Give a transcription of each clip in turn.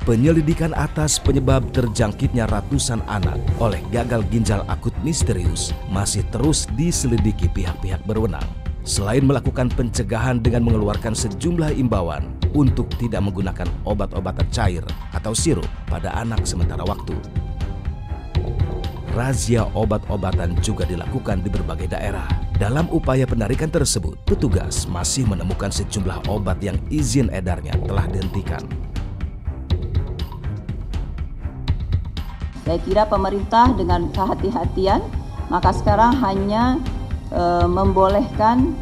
Penyelidikan atas penyebab terjangkitnya ratusan anak oleh gagal ginjal akut misterius masih terus diselidiki pihak-pihak berwenang. Selain melakukan pencegahan dengan mengeluarkan sejumlah imbauan untuk tidak menggunakan obat-obatan cair atau sirup pada anak sementara waktu. Razia obat-obatan juga dilakukan di berbagai daerah. Dalam upaya penarikan tersebut, petugas masih menemukan sejumlah obat yang izin edarnya telah dihentikan. Saya kira pemerintah dengan kehati-hatian, maka sekarang hanya membolehkan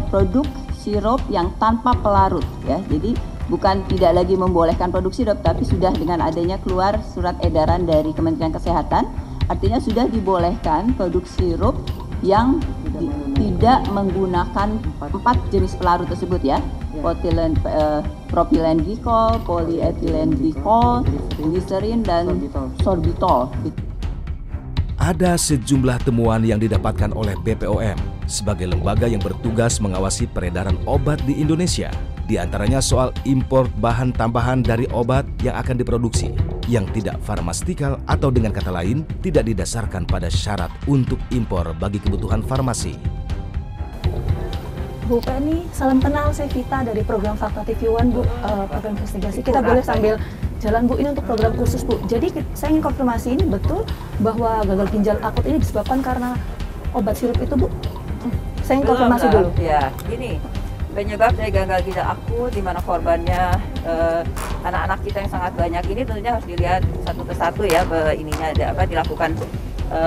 produk sirup yang tanpa pelarut, ya. Jadi bukan tidak lagi membolehkan produk sirup, tapi sudah dengan adanya keluar surat edaran dari Kementerian Kesehatan, artinya sudah dibolehkan produk sirup yang tidak menggunakan 4 jenis pelarut tersebut, ya. Propilen glikol, polyethylene glikol, gliserin, dan sorbitol. Ada sejumlah temuan yang didapatkan oleh BPOM sebagai lembaga yang bertugas mengawasi peredaran obat di Indonesia. Di antaranya soal impor bahan tambahan dari obat yang akan diproduksi yang tidak farmastikal atau dengan kata lain tidak didasarkan pada syarat untuk impor bagi kebutuhan farmasi. Bu Penny, salam kenal, saya Vita dari program Fakta TV One, Bu, program investigasi. Kita boleh sambil jalan, Bu, ini untuk program khusus, Bu. Jadi saya ingin konfirmasi, ini betul bahwa gagal ginjal akut ini disebabkan karena obat sirup itu, Bu? Saya ingin konfirmasi dulu. Ya, gini, penyebab dari gagal ginjal akut di mana korbannya anak-anak kita yang sangat banyak ini tentunya harus dilihat satu persatu, ya, ininya ada apa, dilakukan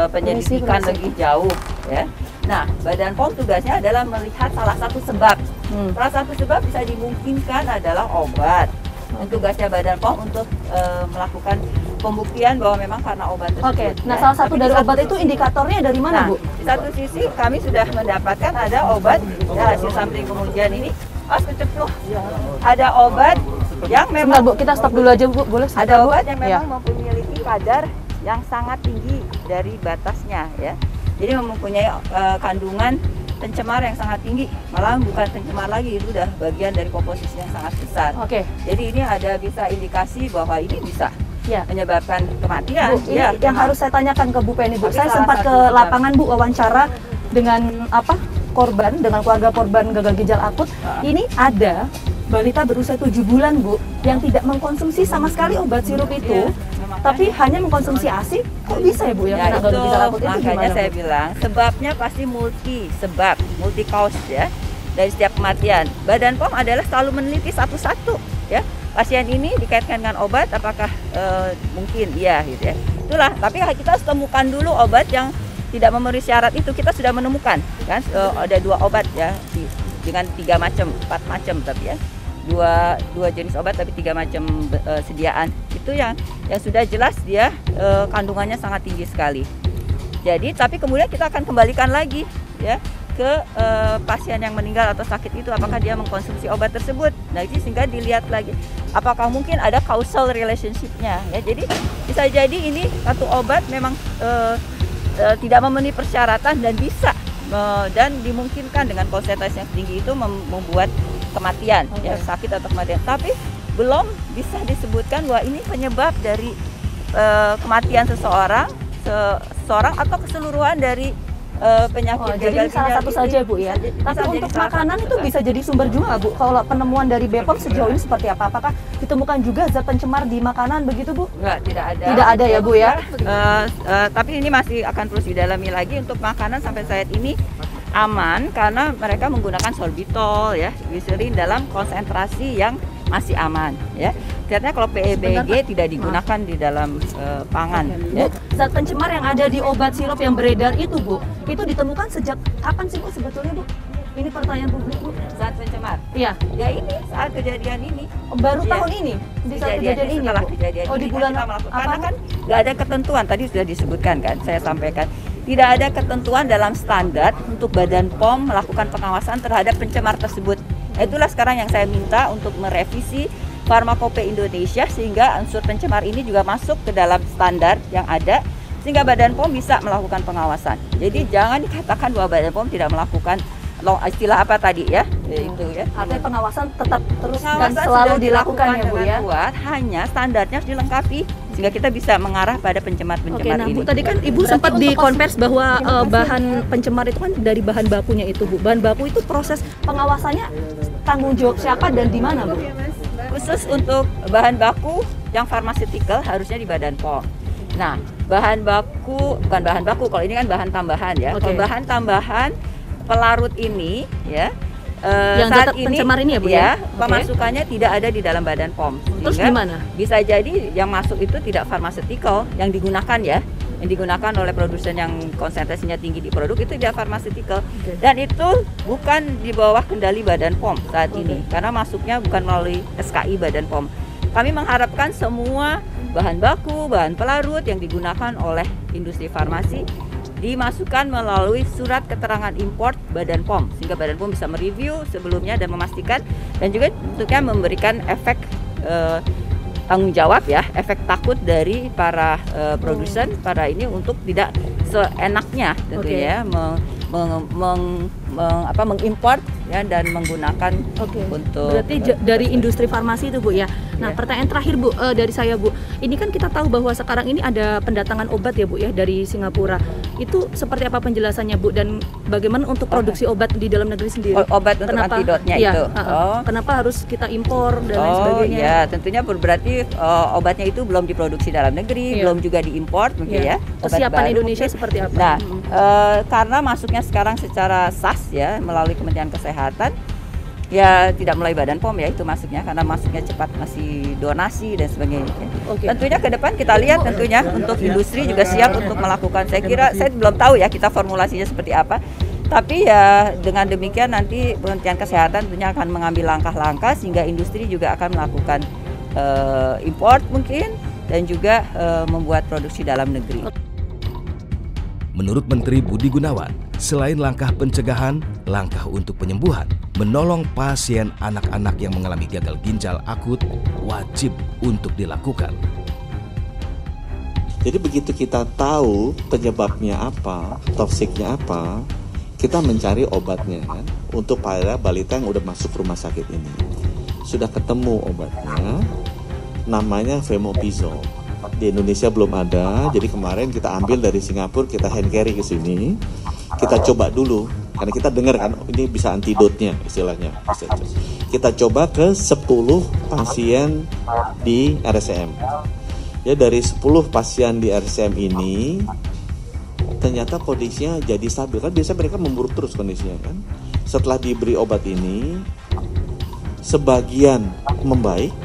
penyelidikan lebih jauh, ya. Nah, Badan POM tugasnya adalah melihat salah satu sebab. Salah satu sebab bisa dimungkinkan adalah obat. Dan tugasnya Badan POM untuk melakukan pembuktian bahwa memang karena obat tersebut. Oke, nah salah satu dari obat itu indikatornya dari mana, Bu? Di satu sisi kami sudah mendapatkan ada obat, ya, hasil sampling pengujian ini, ada obat yang memang... Sebentar, Bu, kita stop dulu aja, Bu, boleh? Ada obat yang memang memiliki kadar yang sangat tinggi dari batasnya, ya. Jadi mempunyai kandungan pencemar yang sangat tinggi, malah bukan pencemar lagi, itu udah bagian dari komposisi yang sangat besar. Oke. Jadi ini ada bisa indikasi bahwa ini bisa menyebabkan kematian. Bu, ini yang harus saya tanyakan ke Bu Penny, Bu. Saya sempat ke lapangan, Bu, wawancara dengan korban, dengan keluarga korban gagal ginjal akut. Ini ada balita berusia 7 bulan, Bu, yang tidak mengkonsumsi sama sekali obat sirup itu. Tapi hanya mengkonsumsi ASI, kok bisa ya, Bu, yang kena gagal ginjal akut itu? Makanya saya bilang, sebabnya pasti multi cause, ya, dari setiap kematian. Badan POM adalah selalu meneliti satu-satu, ya. Pasien ini dikaitkan dengan obat, apakah mungkin iya, gitu, ya. Itulah, tapi kita harus temukan dulu obat yang tidak memenuhi syarat itu. Kita sudah menemukan, kan, ada 2 obat, ya, dengan 4 macam, tapi, ya. Dua jenis obat tapi 3 macam sediaan itu yang sudah jelas dia kandungannya sangat tinggi sekali. Jadi tapi kemudian kita akan kembalikan lagi, ya, ke pasien yang meninggal atau sakit itu, apakah dia mengkonsumsi obat tersebut. Nah, sehingga dilihat lagi apakah mungkin ada causal relationship-nya, ya. Jadi bisa jadi ini satu obat memang tidak memenuhi persyaratan dan bisa dan dimungkinkan dengan konsentrasi yang tinggi itu membuat kematian, ya, sakit atau kematian. Tapi belum bisa disebutkan bahwa ini penyebab dari kematian seseorang atau keseluruhan dari penyakit gagal ginjal. Salah satu saja, Bu, ya. Tapi untuk makanan itu bisa jadi sumber juga, Bu. Kalau penemuan dari BPOM sejauh ini seperti apa? Apakah ditemukan juga zat pencemar di makanan begitu, Bu? Enggak, tidak ada. Tidak ada, ya, Bu, ya. Tapi ini masih akan terus didalami lagi. Untuk makanan sampai saat ini aman karena mereka menggunakan sorbitol, ya, gliserin dalam konsentrasi yang masih aman, ya. Ternyata kalau PEBG tidak digunakan di dalam pangan. Bu, zat pencemar yang ada di obat sirup yang beredar itu, Bu, itu ditemukan sejak kapan sih, Bu, sebetulnya, Bu? Ini pertanyaan publik, Bu. Zat pencemar? Iya. Ya ini saat kejadian ini. Baru tahun ini? Di saat kejadian ini, setelah Bu? Kejadian di bulan apa? Karena kan apa? nggak ada ketentuan, tadi sudah disebutkan, kan, saya sampaikan. Tidak ada ketentuan dalam standar untuk Badan POM melakukan pengawasan terhadap pencemar tersebut. Itulah sekarang yang saya minta untuk merevisi Farmakope Indonesia sehingga unsur pencemar ini juga masuk ke dalam standar yang ada sehingga Badan POM bisa melakukan pengawasan. Jadi jangan dikatakan bahwa Badan POM tidak melakukan istilah apa tadi ya? Itu ya. Artinya pengawasan tetap terus dan Pengawasan selalu sudah dilakukan ya Bu dengan ya. kuat, hanya standarnya harus dilengkapi sehingga kita bisa mengarah pada Oke, pencemar-pencemar nah ini. Bu, tadi kan Ibu sempat dikonvers bahwa bahan pencemar itu kan dari bahan bakunya itu Bu. Bahan baku itu proses pengawasannya tanggung jawab siapa dan di mana Bu? Khusus untuk bahan baku yang pharmaceutical harusnya di Badan POM. Nah, bukan bahan baku, kalau ini kan bahan tambahan ya. Oke. Kalau bahan tambahan pelarut ini ya, Yang saat zat pencemar ini ya Bu ya? ya, Oke. pemasukannya tidak ada di dalam Badan POM. Terus Sehingga gimana? bisa jadi yang masuk itu tidak pharmaceutical yang digunakan ya, yang digunakan oleh produsen yang konsentrasinya tinggi di produk itu tidak pharmaceutical. Dan itu bukan di bawah kendali Badan POM saat ini, karena masuknya bukan melalui SKI Badan POM. Kami mengharapkan semua bahan baku, bahan pelarut yang digunakan oleh industri farmasi dimasukkan melalui surat keterangan import Badan POM, sehingga Badan POM bisa mereview sebelumnya dan memastikan, dan juga tentunya memberikan efek tanggung jawab ya, efek takut dari para produsen para ini untuk tidak seenaknya tentunya mengimport ya dan menggunakan untuk Berarti dari industri farmasi itu Bu ya. Nah, Ya. pertanyaan terakhir Bu dari saya Bu. Ini kan kita tahu bahwa sekarang ini ada pendatangan obat ya Bu ya dari Singapura. Itu seperti apa penjelasannya Bu, dan bagaimana untuk produksi obat di dalam negeri sendiri? obat untuk antidotnya Iya, itu. Kenapa harus kita impor dan lain sebagainya? Ya, tentunya berarti obatnya itu belum diproduksi dalam negeri, Iya. belum juga diimport mungkin Iya. ya. Obat Kesiapan baru Indonesia mungkin. seperti apa? Nah, karena masuknya sekarang secara SAS ya melalui Kementerian Kesehatan, ya tidak melalui Badan POM ya itu masuknya, karena masuknya cepat, masih donasi dan sebagainya. Oke. Tentunya ke depan kita lihat tentunya untuk industri juga siap untuk melakukan. Saya kira saya belum tahu ya kita formulasinya seperti apa. Tapi ya dengan demikian nanti Kementerian Kesehatan tentunya akan mengambil langkah-langkah sehingga industri juga akan melakukan import mungkin dan juga membuat produksi dalam negeri. Menurut Menteri Budi Gunawan, selain langkah pencegahan, langkah untuk penyembuhan, menolong pasien anak-anak yang mengalami gagal ginjal akut wajib untuk dilakukan. Jadi begitu kita tahu penyebabnya apa, toksiknya apa, kita mencari obatnya kan, untuk para balita yang udah masuk rumah sakit ini. Sudah ketemu obatnya, namanya Femopizol. Di Indonesia belum ada, jadi kemarin kita ambil dari Singapura, kita hand carry ke sini, kita coba dulu, karena kita dengar kan, ini bisa antidotnya istilahnya. Kita coba ke 10 pasien di RSCM. Ya, dari 10 pasien di RSCM ini, ternyata kondisinya jadi stabil, kan biasanya mereka memburuk terus kondisinya kan. Setelah diberi obat ini, sebagian membaik,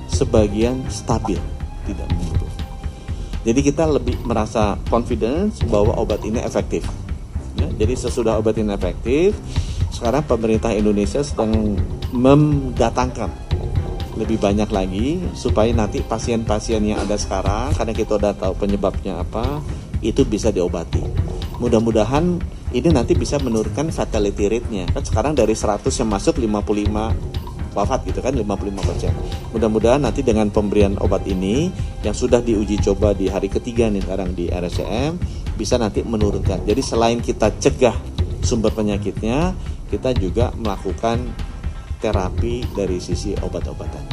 sebagian stabil, tidak memburuk. Jadi kita lebih merasa confidence bahwa obat ini efektif. Ya, jadi sesudah obat ini efektif, sekarang pemerintah Indonesia sedang mendatangkan lebih banyak lagi supaya nanti pasien-pasien yang ada sekarang, karena kita udah tahu penyebabnya apa, itu bisa diobati. Mudah-mudahan ini nanti bisa menurunkan fatality rate-nya. Kan sekarang dari 100 yang masuk 55 wafat gitu kan, 55%. Mudah-mudahan nanti dengan pemberian obat ini yang sudah diuji coba di hari ketiga nih sekarang di RSCM bisa nanti menurunkan. Jadi selain kita cegah sumber penyakitnya, kita juga melakukan terapi dari sisi obat-obatan.